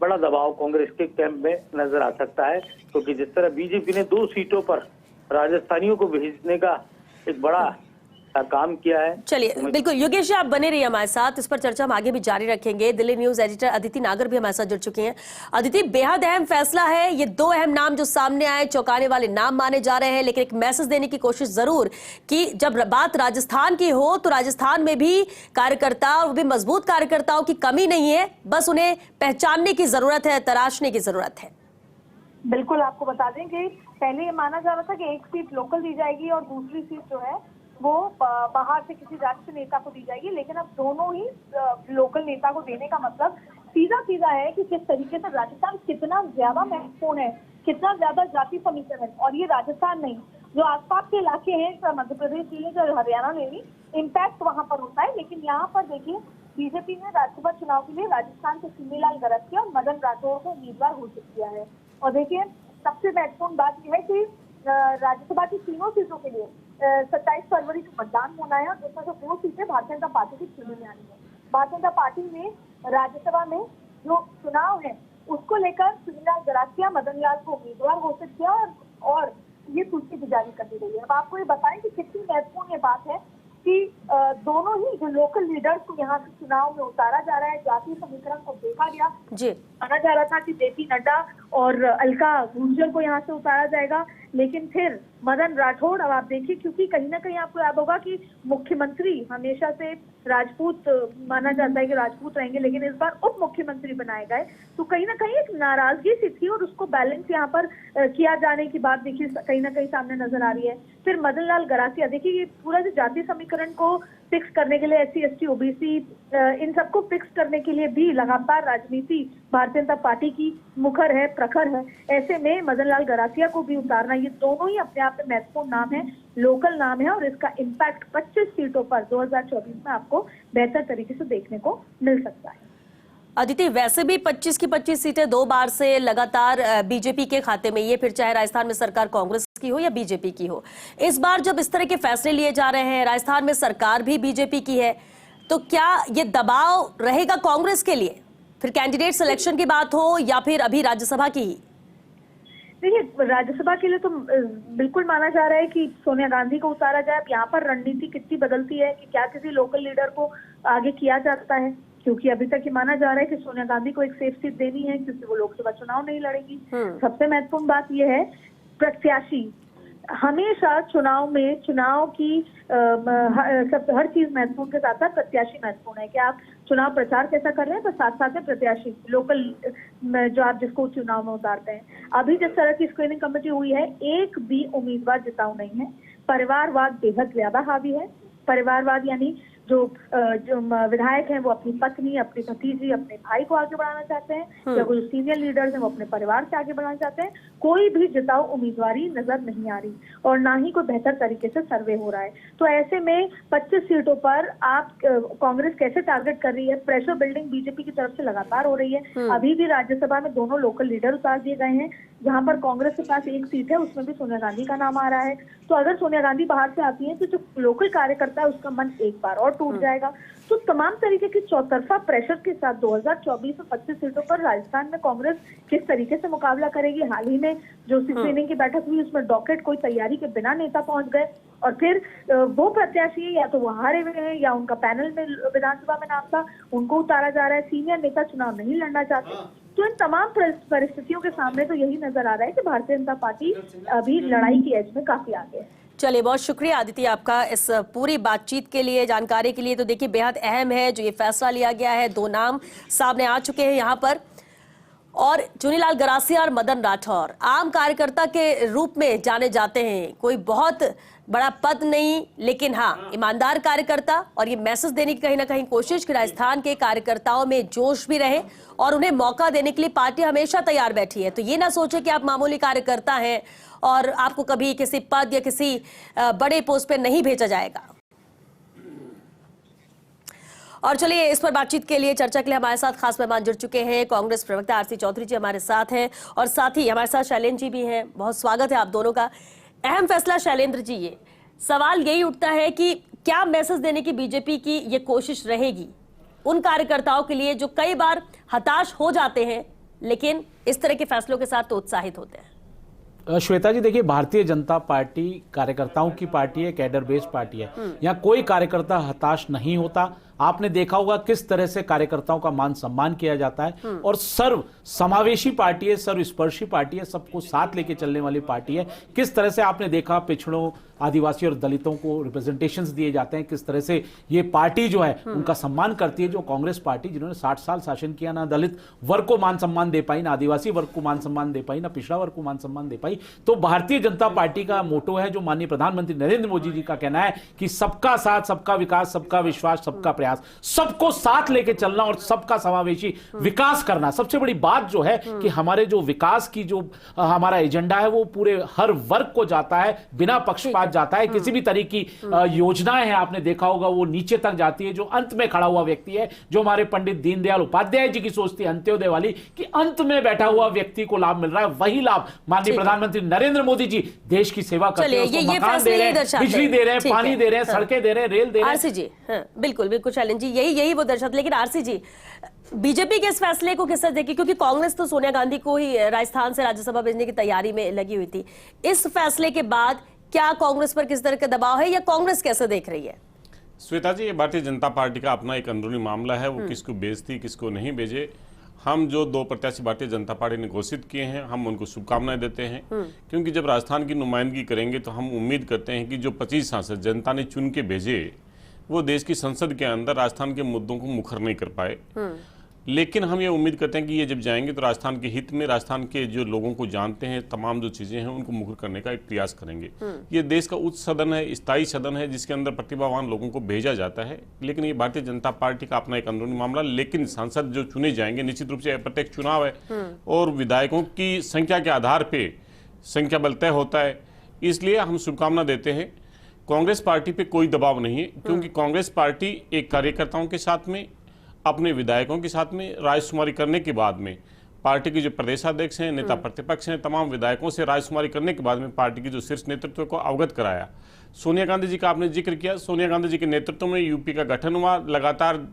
बड़ा दबाव कांग्रेस के कैंप में नजर आ सकता है। क्योंकि जिस तरह बीजेपी ने 2 सीटों पर राजस्थानियों को भेजने का एक बड़ा काम किया है। चलिए बिल्कुल योगेश जी, आप बने रहिए हमारे साथ, इस पर चर्चा हम आगे भी जारी रखेंगे। दिल्ली न्यूज एडिटर अदिति नागर भी हमारे साथ जुड़ चुकी हैं। अदिति, बेहद अहम फैसला है ये, दो अहम नाम जो सामने आए, चौंकाने वाले नाम माने जा रहे हैं, लेकिन एक मैसेज देने की कोशिश जरूर कि जब बात राजस्थान की हो तो राजस्थान में भी कार्यकर्ता और वो भी मजबूत कार्यकर्ताओं की कमी नहीं है, बस उन्हें पहचानने की जरूरत है, तराशने की जरूरत है। बिल्कुल, आपको बता दें कि पहले ये माना जा रहा था कि एक सीट लोकल दी जाएगी और दूसरी सीट जो है वो बाहर से किसी राष्ट्रीय नेता को दी जाएगी, लेकिन अब दोनों ही लोकल नेता को देने का मतलब सीधा सीधा है कि किस तरीके से राजस्थान कितना ज्यादा महत्वपूर्ण है, कितना ज्यादा जाति समीकरण, और ये राजस्थान नहीं, जो आसपास के इलाके हैं, मध्य प्रदेश ले ली, जो हरियाणा ले ली, इम्पैक्ट वहां पर होता है। लेकिन यहाँ पर देखिए, बीजेपी ने राज्यसभा चुनाव के लिए राजस्थान से चुन्नीलाल गरासिया और मदन राठौड़ को उम्मीदवार घोषित किया है। और देखिए, सबसे महत्वपूर्ण बात यह है कि राज्यसभा की तीनों सीटों के लिए 27 फरवरी को मतदान होना है, और जिसमें से 2 सीटें भारतीय जनता पार्टी की चुनी जानी है। भारतीय जनता पार्टी ने राज्यसभा में जो चुनाव है उसको लेकर चुन्नीलाल गरासिया, मदन लाल को उम्मीदवार घोषित किया और ये सूची भी जारी कर दी गई है। अब आपको ये बताएं कि कितनी महत्वपूर्ण ये बात है कि दोनों ही जो लोकल लीडर्स को यहाँ से चुनाव में उतारा जा रहा है। जातीय समीकरण को देखा गया जी, माना जा रहा था कि जेपी नड्डा और अलका गुर्जर को यहाँ से उतारा जाएगा, लेकिन फिर मदन राठौड़, अब आप देखिए, क्योंकि कहीं ना कहीं आपको याद होगा कि मुख्यमंत्री हमेशा से राजपूत माना जाता है कि राजपूत रहेंगे, लेकिन इस बार उप मुख्यमंत्री बनाए गए, तो कहीं ना कहीं एक नाराजगी सी थी और उसको बैलेंस यहाँ पर किया जाने की बात देखिए कहीं ना कहीं सामने नजर आ रही है। फिर मदन लाल गरासिया, देखिए ये पूरा जो जातीय समीकरण को फिक्स करने के लिए, SC ST OBC इन सबको फिक्स करने के लिए भी लगातार राजनीति भारतीय जनता पार्टी की मुखर है, प्रखर है। ऐसे में मदन लाल गरासिया को भी उतारना, ये दोनों ही अपने आप में महत्वपूर्ण नाम है, लोकल नाम है, और इसका इम्पैक्ट 25 सीटों पर 2024 में आपको बेहतर तरीके से देखने को मिल सकता है। अदिति, वैसे भी 25 की 25 सीटें 2 बार से लगातार बीजेपी के खाते में, ये फिर चाहे राजस्थान में सरकार कांग्रेस की हो या बीजेपी की हो, इस बार जब इस तरह के फैसले लिए जा रहे हैं, राजस्थान में सरकार भी बीजेपी की है, तो क्या ये दबाव रहेगा कांग्रेस के लिए, फिर कैंडिडेट सिलेक्शन की बात हो या फिर अभी राज्यसभा की ही? देखिए, राज्यसभा के लिए तो बिल्कुल माना जा रहा है कि सोनिया गांधी को उतारा जाए। अब यहाँ पर रणनीति कितनी बदलती है कि क्या किसी लोकल लीडर को आगे किया जाता है, क्योंकि अभी तक ये माना जा रहा है कि सोनिया गांधी को एक सेफ सीट देनी है क्योंकि वो लोकसभा चुनाव नहीं लड़ेगी। सबसे महत्वपूर्ण बात यह है, प्रत्याशी हमेशा चुनाव में, चुनाव की हर चीज महत्वपूर्ण के साथ साथ प्रत्याशी महत्वपूर्ण है कि आप चुनाव प्रचार कैसा कर रहे हैं, तो साथ साथ में प्रत्याशी लोकल जो आप जिसको चुनाव में उतारते हैं। अभी जिस तरह की स्क्रीनिंग कमेटी हुई है, एक भी उम्मीदवार जिताऊ नहीं है। परिवारवाद बेहद ज्यादा हावी है। परिवारवाद यानी जो विधायक हैं वो अपनी पत्नी, अपनी भतीजी, अपने भाई को आगे बढ़ाना चाहते हैं, या कोई सीनियर लीडर्स हैं वो अपने परिवार से आगे बढ़ाना चाहते हैं। कोई भी जिताऊ उम्मीदवारी नजर नहीं आ रही और ना ही कोई बेहतर तरीके से सर्वे हो रहा है। तो ऐसे में 25 सीटों पर आप कांग्रेस कैसे टारगेट कर रही है? प्रेशर बिल्डिंग बीजेपी की तरफ से लगातार हो रही है। अभी भी राज्यसभा में दोनों लोकल लीडर उतार दिए गए हैं, जहां पर कांग्रेस के पास एक सीट है, उसमें भी सोनिया गांधी का नाम आ रहा है। तो अगर सोनिया गांधी बाहर से आती है तो जो लोकल कार्यकर्ता है उसका मन एक बार और टूट जाएगा। तो तमाम तरीके की चौतरफा प्रेशर के साथ 2024 में 25 सीटों पर राजस्थान में कांग्रेस किस तरीके से मुकाबला करेगी? हाल ही में जो स्क्रीनिंग की बैठक हुई उसमें डॉकेट कोई तैयारी के बिना नेता पहुंच गए और फिर वो प्रत्याशी या तो वो हारे हुए हैं या उनका पैनल में विधानसभा में नाम था, उनको उतारा जा रहा है। सीनियर नेता चुनाव नहीं लड़ना चाहते। तो इन तमाम परिस्थितियों के सामने तो यही नजर आ रहा है कि भारतीय जनता पार्टी अभी लड़ाई की एज में काफी आगे है। चलिए, बहुत शुक्रिया आदित्य आपका इस पूरी बातचीत के लिए, जानकारी के लिए। तो देखिए, बेहद अहम है जो ये फैसला लिया गया है। 2 नाम सामने आ चुके हैं यहाँ पर, और चुन्नीलाल गरासिया और मदन राठौड़ आम कार्यकर्ता के रूप में जाने जाते हैं। कोई बहुत बड़ा पद नहीं, लेकिन हाँ, ईमानदार कार्यकर्ता, और ये मैसेज देने की कहीं ना कहीं कोशिश कि राजस्थान के कार्यकर्ताओं में जोश भी रहे और उन्हें मौका देने के लिए पार्टी हमेशा तैयार बैठी है। तो ये ना सोचे कि आप मामूली कार्यकर्ता हैं और आपको कभी किसी पद या किसी बड़े पोस्ट पे नहीं भेजा जाएगा। और चलिए, इस पर बातचीत के लिए, चर्चा के लिए हमारे साथ खास मेहमान जुड़ चुके हैं। कांग्रेस प्रवक्ता आरसी चौधरी जी हमारे साथ हैं और साथ ही हमारे साथ शैलेंद्र जी भी हैं। बहुत स्वागत है आप दोनों का। अहम फैसला शैलेंद्र जी, ये सवाल यही उठता है कि क्या मैसेज देने की बीजेपी की ये कोशिश रहेगी उन कार्यकर्ताओं के लिए जो कई बार हताश हो जाते हैं, लेकिन इस तरह के फैसलों के साथ तो उत्साहित होते हैं? श्वेता जी देखिए, भारतीय जनता पार्टी कार्यकर्ताओं की पार्टी है, कैडर बेस्ड पार्टी है। यहाँ कोई कार्यकर्ता हताश नहीं होता। आपने देखा होगा किस तरह से कार्यकर्ताओं का मान सम्मान किया जाता है और सर्व समावेशी पार्टी है, सर्वस्पर्शी पार्टी है, सबको साथ लेके चलने वाली पार्टी है। किस तरह से आपने देखा पिछड़ों, आदिवासी और दलितों को रिप्रेजेंटेशंस दिए जाते हैं, किस तरह से ये पार्टी जो है उनका सम्मान करती है। जो कांग्रेस पार्टी जिन्होंने 60 साल शासन किया, ना दलित वर्ग को मान सम्मान दे पाई, ना आदिवासी वर्ग को मान सम्मान दे पाई, ना पिछड़ा वर्ग को मान सम्मान दे पाई। तो भारतीय जनता पार्टी का मोटो है, जो माननीय प्रधानमंत्री नरेंद्र मोदी जी का कहना है कि सबका साथ, सबका विकास, सबका विश्वास, सबका प्रयास, सबको साथ लेके चलना और सबका समावेशी विकास करना। सबसे बड़ी बात जो है कि हमारे जो विकास की जो हमारा एजेंडा है वो पूरे हर वर्ग को जाता है, बिना पक्षपात जाता है। किसी भी तरह की योजनाएं हैं, आपने देखा होगा वो नीचे तक जाती है। जो अंत में खड़ा हुआ व्यक्ति है, जो हमारे पंडित दीनदयाल उपाध्याय जी की सोच थी अंत्योदय वाली, कि अंत में बैठा हुआ व्यक्ति को लाभ मिल रहा है, वही लाभ माननीय प्रधानमंत्री नरेंद्र मोदी जी देश की सेवा करते हैं। उसको मकान दे रहे हैं, बिजली दे रहे हैं, पानी दे रहे हैं, सड़कें दे रहे हैं, रेल दे रहे हैं। आरसी जी, बिल्कुल बिल्कुल शैलेंद्र जी, यही वो दर्शाते। लेकिन आरसी जी, बीजेपी के इस फैसले को किस तरह देखी? क्योंकि कांग्रेस तो सोनिया गांधी को ही राजस्थान से राज्यसभा भेजने की तैयारी में लगी हुई थी। इस फैसले के बाद क्या कांग्रेस पर किस तरह का दबाव है, या कांग्रेस कैसे देख रही है? श्वेता जी, ये भारतीय जनता पार्टी का अपना एक अंदरूनी मामला है। वो किसको भेजती, किसको नहीं भेजे। हम जो 2 प्रत्याशी भारतीय जनता पार्टी ने घोषित किए हैं, हम उनको शुभकामनाएं देते हैं। क्योंकि जब राजस्थान की नुमाइंदगी करेंगे तो हम उम्मीद करते हैं कि जो 25 सांसद जनता ने चुन के भेजे, वो देश की संसद के अंदर राजस्थान के मुद्दों को मुखर नहीं कर पाए। लेकिन हम ये उम्मीद करते हैं कि ये जब जाएंगे तो राजस्थान के हित में, राजस्थान के जो लोगों को जानते हैं, तमाम जो चीजें हैं उनको मुखर करने का एक प्रयास करेंगे। ये देश का उच्च सदन है, स्थायी सदन है, जिसके अंदर प्रतिभावान लोगों को भेजा जाता है। लेकिन ये भारतीय जनता पार्टी का अपना एक अंदरूनी मामला। लेकिन सांसद जो चुने जाएंगे, निश्चित रूप से अप्रत्यक्ष चुनाव है और विधायकों की संख्या के आधार पर संख्या बल तय होता है। इसलिए हम शुभकामना देते हैं। कांग्रेस पार्टी पे कोई दबाव नहीं है, क्योंकि कांग्रेस पार्टी एक कार्यकर्ताओं के साथ में, अपने विधायकों के साथ में राजकुमारी करने के बाद में, पार्टी के जो प्रदेशाध्यक्ष हैं, नेता प्रतिपक्ष हैं, तमाम विधायकों से राजकुमारी करने के बाद में पार्टी की जो शीर्ष नेतृत्व को अवगत कराया। सोनिया गांधी जी का आपने जिक्र किया। सोनिया गांधी जी के नेतृत्व में यूपी का गठन हुआ, लगातार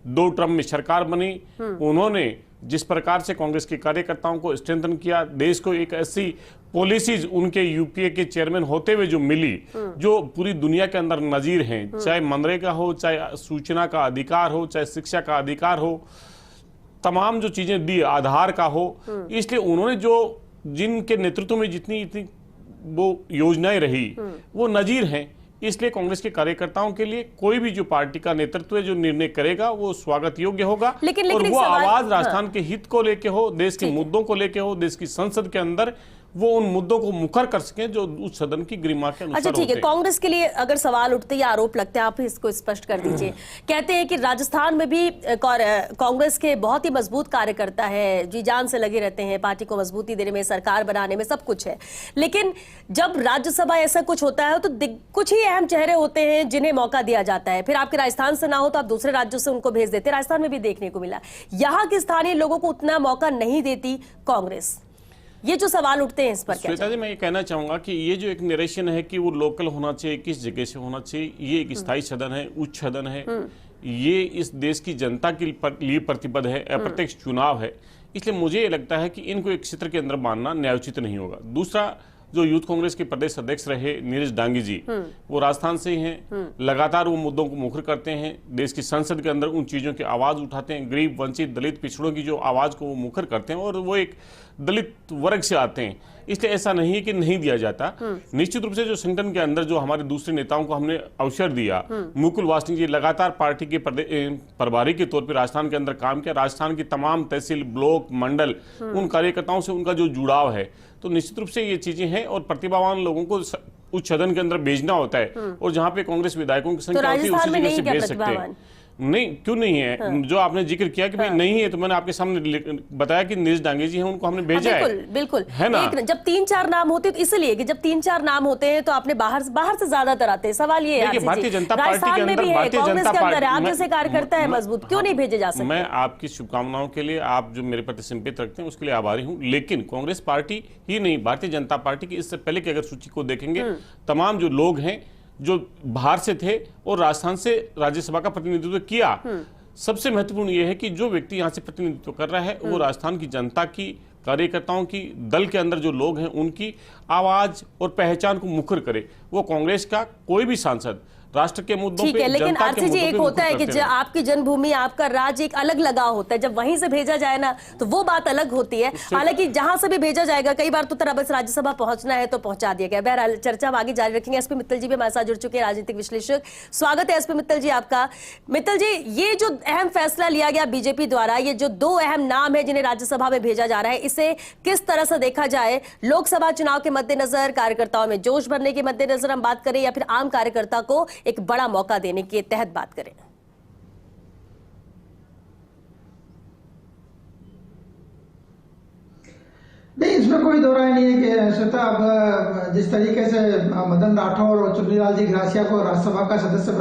2 टर्म में सरकार बनी। उन्होंने जिस प्रकार से कांग्रेस के कार्यकर्ताओं को स्ट्रेंथन किया, देश को एक ऐसी पॉलिसीज उनके यूपीए के चेयरमैन होते हुए जो मिली, जो पूरी दुनिया के अंदर नजीर हैं, चाहे मनरेगा हो, चाहे सूचना का अधिकार हो, चाहे शिक्षा का अधिकार हो, तमाम जो चीजें दी, आधार का हो। इसलिए उन्होंने जो जिनके नेतृत्व में जितनी वो योजनाएं रही, वो नजीर हैं। इसलिए कांग्रेस के कार्यकर्ताओं के लिए कोई भी जो पार्टी का नेतृत्व है, जो निर्णय करेगा, वो स्वागत योग्य होगा। और वो आवाज राजस्थान के हित को लेके हो, देश के मुद्दों को लेके हो, देश की संसद के अंदर वो उन मुद्दों को मुखर कर सके जो उस सदन की गरिमा के अनुसार। अच्छा ठीक है, कांग्रेस के लिए अगर सवाल उठते या आरोप लगते हैं, आप इसको स्पष्ट कर दीजिए। कहते हैं कि राजस्थान में भी कांग्रेस के बहुत ही मजबूत कार्यकर्ता है, जी जान से लगे रहते हैं, पार्टी को मजबूती देने में, सरकार बनाने में, सब कुछ है। लेकिन जब राज्यसभा ऐसा कुछ होता है तो कुछ ही अहम चेहरे होते हैं जिन्हें मौका दिया जाता है। फिर आपके राजस्थान से ना हो तो आप दूसरे राज्यों से उनको भेज देते। राजस्थान में भी देखने को मिला। यहाँ के स्थानीय लोगों को उतना मौका नहीं देती कांग्रेस। ये जो सवाल उठते हैं इस पर क्या? श्वेता जी, मैं ये कहना चाहूंगा कि ये जो एक नरेशन है कि वो लोकल होना चाहिए, किस जगह से होना चाहिए, ये एक स्थायी सदन है, उच्च सदन है, ये इस देश की जनता के लिए प्रतिबद्ध है, अप्रत्यक्ष चुनाव है। इसलिए मुझे ये लगता है कि इनको एक क्षेत्र के अंदर मानना न्यायोचित नहीं होगा। दूसरा, जो यूथ कांग्रेस के प्रदेश अध्यक्ष रहे नीरज डांगी जी, वो राजस्थान से ही हैं। लगातार वो मुद्दों को मुखर करते हैं, देश की संसद के अंदर उन चीजों की आवाज उठाते हैं, गरीब, वंचित, दलित, पिछड़ों की जो आवाज को वो मुखर करते हैं, और वो एक दलित वर्ग से आते हैं। इसलिए ऐसा नहीं है कि नहीं दिया जाता। निश्चित रूप से जो संगठन के अंदर जो हमारे दूसरे नेताओं को हमने अवसर दिया, मुकुल वासनिक जी लगातार पार्टी के प्रभारी के तौर पर राजस्थान के अंदर काम किया। राजस्थान की तमाम तहसील, ब्लॉक, मंडल, उन कार्यकर्ताओं से उनका जो जुड़ाव है, तो निश्चित रूप से ये चीजें हैं। और प्रतिभावान लोगों को उच्च सदन के अंदर भेजना होता है, और जहां पे कांग्रेस विधायकों की संख्या होती है उसी जगह से भेज सकते हैं। नहीं, क्यों नहीं है? हाँ। जो आपने जिक्र किया कि भाई नहीं है, तो मैंने आपके सामने बताया कि नीरज डांगे जी हैं, उनको हमने भेजा है। बिल्कुल है ना? जब 3-4 नाम होते हैं तो इसलिए कि जब 3-4 नाम होते हैं तो आपने बाहर से ज्यादातर आते हैं। सवाल ये है, भारतीय जनता पार्टी के अंदर, भारतीय जनता पार्टी आप जैसे कार्यकर्ता है मजबूत, क्यों नहीं भेजे जा सकते? मैं आपकी शुभकामनाओं के लिए, आप जो मेरे प्रति संपेत रखते हैं उसके लिए आभारी हूँ। लेकिन कांग्रेस पार्टी ही नहीं, भारतीय जनता पार्टी की इससे पहले की अगर सूची को देखेंगे, तमाम जो लोग हैं जो बाहर से थे और राजस्थान से राज्यसभा का प्रतिनिधित्व किया, सबसे महत्वपूर्ण यह है कि जो व्यक्ति यहाँ से प्रतिनिधित्व कर रहा है वो राजस्थान की जनता की कार्यकर्ताओं की दल के अंदर जो लोग हैं उनकी आवाज और पहचान को मुखर करे। वो कांग्रेस का कोई भी सांसद राष्ट्र के मुद्दों ठीक पे, है, लेकिन जनता के आरसी जी मुद्दों एक पे होता है मुखर कि करते जब रहे। आपकी जन्मभूमि, आपका राज्य एक अलग लगाव होता है, जब वहीं से भेजा जाए ना तो वो बात अलग होती है। हालांकि जहां से भी भेजा जाएगा, कई बार तो तरह बस राज्यसभा पहुंचना है तो पहुंचा दिया गया। बहरहाल चर्चा हम आगे जारी रखेंगे। एसपी मित्तल जी भी हमारे साथ जुड़ चुके हैं, राजनीतिक विश्लेषक। स्वागत है एसपी मित्तल जी आपका। मित्तल जी, ये जो अहम फैसला लिया गया बीजेपी द्वारा, ये जो 2 अहम नाम है जिन्हें राज्यसभा में भेजा जा रहा है, इसे किस तरह से देखा जाए? लोकसभा चुनाव के मद्देनजर, कार्यकर्ताओं में जोश भरने के मद्देनजर हम बात करें, या फिर आम कार्यकर्ता को एक बड़ा मौका देने के तहत बात करें? नहीं, इसमें कोई दो राय नहीं है कि श्वेता, अब जिस तरीके से मदन राठौर और चुन्नीलाल जी गरासिया को राज्यसभा का सदस्य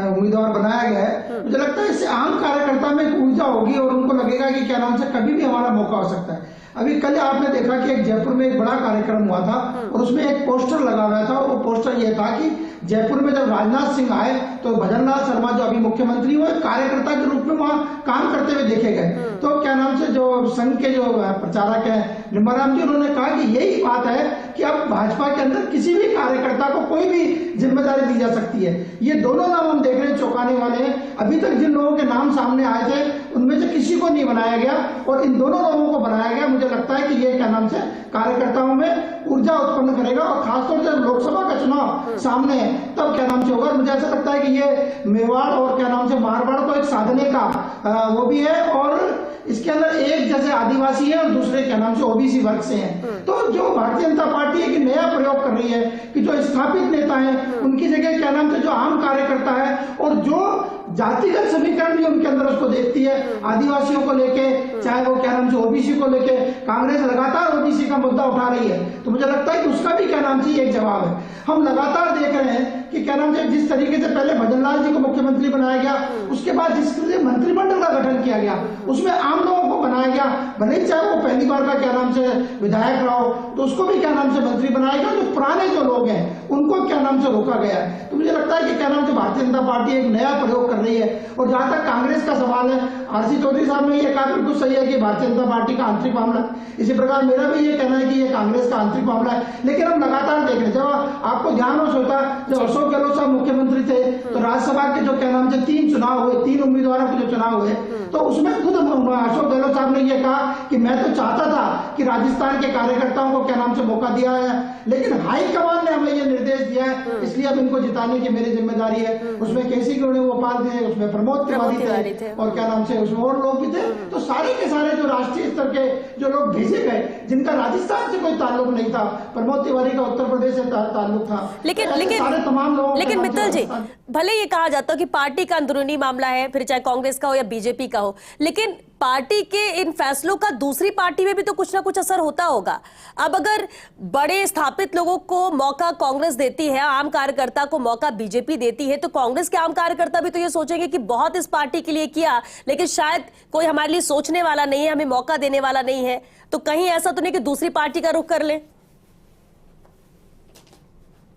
उम्मीदवार बनाया गया है, मुझे लगता है इससे आम कार्यकर्ता में एक ऊर्जा होगी और उनको लगेगा कि क्या नाम से कभी भी हमारा मौका हो सकता है। अभी कल आपने देखा कि एक जयपुर में एक बड़ा कार्यक्रम हुआ था और उसमें एक पोस्टर लगा हुआ था, और वो पोस्टर ये था कि जयपुर में जब राजनाथ सिंह आए तो भजनलाल शर्मा जो अभी मुख्यमंत्री हुए, कार्यकर्ता के रूप में वहां काम करते हुए देखे गए। तो क्या नाम से जो संघ के जो प्रचारक हैं निम्बाराम जी, उन्होंने कहा कि यही बात है कि अब भाजपा के अंदर किसी भी कार्यकर्ता को कोई भी जिम्मेदारी दी जा सकती है। ये दोनों नाम हम देख रहे हैं चौंकाने वाले हैं। अभी तक जिन लोगों के नाम सामने आए थे उनमें से किसी को नहीं बनाया गया और इन दोनों लोगों को बनाया गया। मुझे लगता है कि ये क्या नाम से कार्यकर्ताओं में ऊर्जा उत्पन्न करेगा, और खासतौर से लोकसभा का चुनाव सामने है तब क्या नाम से होगा। मुझे ऐसा लगता है कि ये मेवाड़ और क्या नाम से मारवाड़ को एक साधने का वो भी है, और इसके अंदर एक जैसे आदिवासी है और दूसरे क्या नाम से ओबीसी वर्ग से हैं। तो जो भारतीय जनता पार्टी एक नया प्रयोग कर रही है कि जो स्थापित नेता हैं उनकी जगह क्या नाम से जो आम कार्यकर्ता है और जो जातिगत समीकरण भी उनके अंदर उसको देखती है, आदिवासियों को लेके, चाहे वो क्या नाम से ओबीसी को लेके कांग्रेस लगातार ओबीसी का मुद्दा उठा रही है, तो मुझे लगता है कि उसका भी क्या नाम से एक जवाब है। हम लगातार देख रहे हैं कि क्या नाम से जिस तरीके से पहले भजनलाल जी को मुख्यमंत्री बनाया गया, उसके बाद जिस मंत्रिमंडल का गठन किया गया उसमें आम लोगों को बनाया गया, भले ही चाहे वो पहली बार का क्या नाम से विधायक रहा हो तो उसको भी क्या नाम से मंत्री बनाया गया। जो पुराने जो लोग हैं उनको क्या नाम से रोका गया है। तो मुझे लगता है कि क्या नाम से भारतीय जनता पार्टी एक नया प्रयोग कर रही है। और जहां तक कांग्रेस का सवाल है, आरसी चौधरी साहब ने यह कहा बिल्कुल सही है कि भारतीय जनता पार्टी का आंतरिक मामला, इसी प्रकार मेरा भी ये कहना है कि ये कांग्रेस का आंतरिक मामला है। लेकिन हम लगातार देख रहे हैं, जब आपको ध्यान हो सोता, जब अशोक गहलोत साहब मुख्यमंत्री थे तो राज्यसभा के जो क्या नाम से 3 चुनाव हुए, 3 उम्मीदवारों के जो चुनाव हुए, तो उसमें खुद अशोक गहलोत साहब ने यह कहा कि मैं तो चाहता था कि राजस्थान के कार्यकर्ताओं को क्या नाम से मौका दिया है, लेकिन हाईकमान ने हमें यह निर्देश दिया है, इसलिए अब इनको जिताने की मेरी जिम्मेदारी है। उसमें केसी वेणुगोपाल थे, उसमें प्रमोद तिवारी थे और क्या नाम से उसमें और लोग भी थे। तो सारे के सारे जो राष्ट्रीय स्तर के जो लोग भेजे गए, जिनका राजस्थान से कोई ताल्लुक नहीं था, प्रमोद तिवारी का उत्तर प्रदेश से ताल्लुक था, लेकिन मित्तल जी, भले ये कहा जाता है कि पार्टी का अंदरूनी मामला है, फिर चाहे कांग्रेस का हो या बीजेपी का हो, लेकिन पार्टी के इन फैसलों का दूसरी पार्टी में भी तो कुछ ना कुछ असर होता होगा। अब अगर बड़े स्थापित लोगों को मौका कांग्रेस देती है, आम कार्यकर्ता को मौका बीजेपी देती है, तो कांग्रेस के आम कार्यकर्ता भी तो ये सोचेंगे कि बहुत इस पार्टी के लिए किया, लेकिन शायद कोई हमारे लिए सोचने वाला नहीं है, हमें मौका देने वाला नहीं है। तो कहीं ऐसा तो नहीं कि दूसरी पार्टी का रुख कर लें,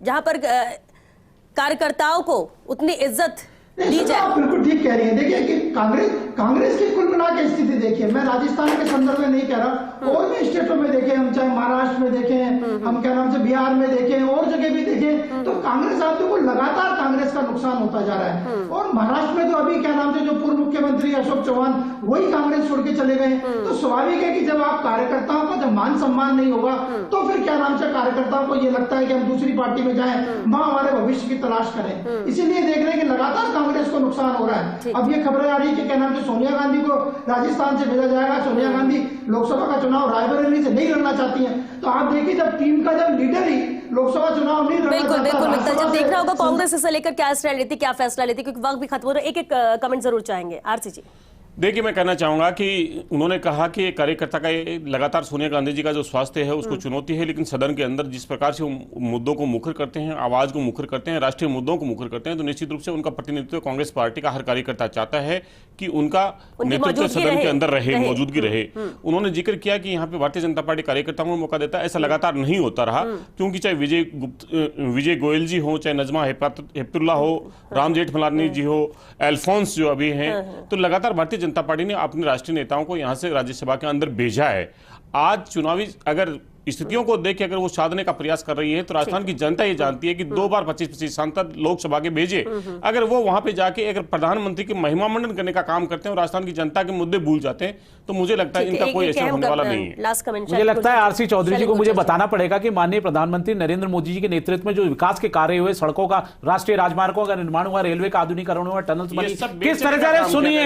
जहां पर कार्यकर्ताओं को उतनी इज्जत दी जाए। आप बिल्कुल ठीक कह रही हैं। देखिए कि कांग्रेस की कुल मिला के स्थिति देखिए, मैं राजस्थान के संदर्भ में नहीं कह रहा, और भी स्टेटों में देखें, हम चाहे महाराष्ट्र में देखें, हम क्या नाम से बिहार में देखें, और जगह भी देखें, तो कांग्रेस आप देखो लगातार कांग्रेस का नुकसान होता जा रहा है। और महाराष्ट्र में तो अभी क्या नाम से जो पूर्व मुख्यमंत्री अशोक चौहान वही कांग्रेस छोड़ के चले गए। तो स्वाभाविक है कि जब आप कार्यकर्ताओं का जब मान सम्मान नहीं होगा तो फिर क्या नाम से कार्यकर्ताओं को ये लगता है कि हम दूसरी पार्टी में जाएं, वहां हमारे भविष्य की तलाश करें। इसीलिए देख रहे हैं कि लगातार कांग्रेस को नुकसान हो रहा है। अब ये खबरें आ रही है कि क्या नाम से सोनिया गांधी को राजस्थान से भेजा जाएगा। सोनिया गांधी लोकसभा का चुनाव रायबरेली से नहीं लड़ना चाहती हैं। तो आप देखिए, जब टीम का जब लीडर ही लोकसभा चुनाव नहीं लड़ना चाहता, बिल्कुल मित्तल, जब देखना होगा कांग्रेस इसे लेकर क्या स्टैंड लेती, क्या फैसला लेती, क्योंकि वक्त भी खत्म हो रहा है। एक कमेंट जरूर चाहेंगे आरसी जी। देखिए, मैं कहना चाहूंगा कि उन्होंने कहा कि कार्यकर्ता का लगातार सोनिया गांधी जी का जो स्वास्थ्य है उसको चुनौती है, लेकिन सदन के अंदर जिस प्रकार से वो मुद्दों को मुखर करते हैं, आवाज को मुखर करते हैं, राष्ट्रीय मुद्दों को मुखर करते हैं, तो निश्चित रूप से उनका प्रतिनिधित्व कांग्रेस पार्टी का हर कार्यकर्ता चाहता है कि उनका नेतृत्व सदन के अंदर रहे, मौजूदगी रहे। उन्होंने जिक्र किया कि यहाँ पे भारतीय जनता पार्टी कार्यकर्ताओं को मौका देता है, ऐसा लगातार नहीं होता रहा, क्योंकि चाहे विजय गोयल जी हो, चाहे नजमा हेपतुल्ला हो, राम जेठमलानी जी हो, अल्फोंस जो अभी हैं, तो लगातार भारतीय जनता पार्टी ने अपने राष्ट्रीय नेताओं को यहां से राज्यसभा के अंदर भेजा है। आज चुनावी अगर स्थितियों को देख के अगर वो साधने का प्रयास कर रही है तो राजस्थान की जनता ये जानती है कि 2 बार 25-25 सांसद लोकसभा के भेजे, अगर वो वहां पे जाके अगर प्रधानमंत्री के महिमा मंडन करने का काम करते हैं और राजस्थान की जनता के मुद्दे भूल जाते हैं तो मुझे लगता है इनका कोई ऐसा होने वाला नहीं है। लास्ट कमेंट मुझे लगता है आरसी चौधरी जी को मुझे बताना पड़ेगा कि माननीय प्रधानमंत्री नरेंद्र मोदी जी के नेतृत्व में जो विकास के कार्य हुए, सड़कों का, राष्ट्रीय राजमार्गों का निर्माण हुआ, रेलवे का आधुनिकीकरण हुआ, टनल्स बनी, किस तरह से सुनिए,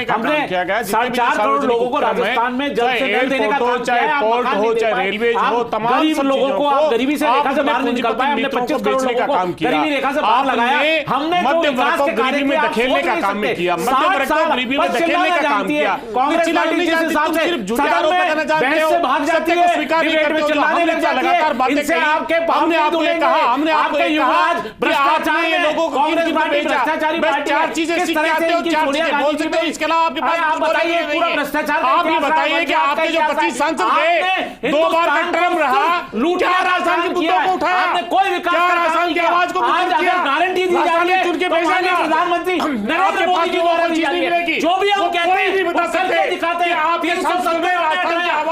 हमने 4.5 करोड़ लोगों को राजस्थान में जल्द से जल्द देने का काम किया है। पोर्ट हो चाहे रेलवे हो, तमाम गरीब लोगों को आप गरीबी से रेखा से बाहर नहीं निकल पाए, हमने 25 करोड़ लोगों को गरीबी रेखा से बाहर लगाया, हमने मध्य वर्ग को गरीबी में धकेलने का काम नहीं किया, मध्य वर्ग को गरीबी में धकेलने का काम किया। कांग्रेस पार्टी जिस हिसाब से सदन में बहस से भाग जाती है, डिबेट में चिल्लाने लग जाती है, इनसे आपके हमने आपको कहा, हमने आपको कहा भ्रष्टाचार में लोगों को कांग्रेस पार्टी भ्रष्टाचारी पार्टी, 4 चीजें सीख के आते हो, 4 चीजें बोल सकते हो, इसके अलावा आपके पास आप बताइए पूरा भ्रष्टाचार, आप ही बताइए कि आपके जो 25 सांसद थे 2 बार का टर्म रहा, क्या राजस्थान के मुद्दों को उठाया, आपने कोई विकास क्या राजस्थान की आवाज को गारंटी दी जाती है, चुन के भेजा गया प्रधानमंत्री नरेंद्र मोदी की द्वारा दी जाती है, जो भी हम कहते हैं वो करके दिखाते हैं। आप ये सब सब में राजस्थान की आवाज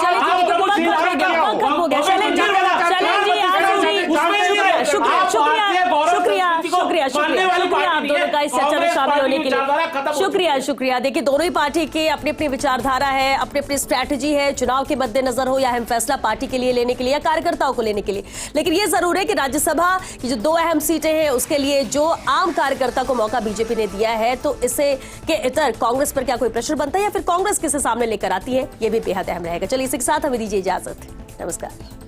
शुक्रिया। देखिए दोनों ही पार्टी की अपनी अपनी विचारधारा है, अपनी अपनी स्ट्रैटेजी है, चुनाव के मद्देनजर हो या अहम फैसला पार्टी के लिए लेने के लिए या कार्यकर्ताओं को लेने के लिए। लेकिन ये जरूर है कि राज्यसभा की जो 2 अहम सीटें हैं उसके लिए जो आम कार्यकर्ता को मौका बीजेपी ने दिया है, तो इससे के इतर कांग्रेस पर क्या कोई प्रेशर बनता है या फिर कांग्रेस किसे सामने लेकर आती है, ये भी बेहद अहम रहेगा। चलिए इसी के साथ हमें दीजिए इजाजत। नमस्कार।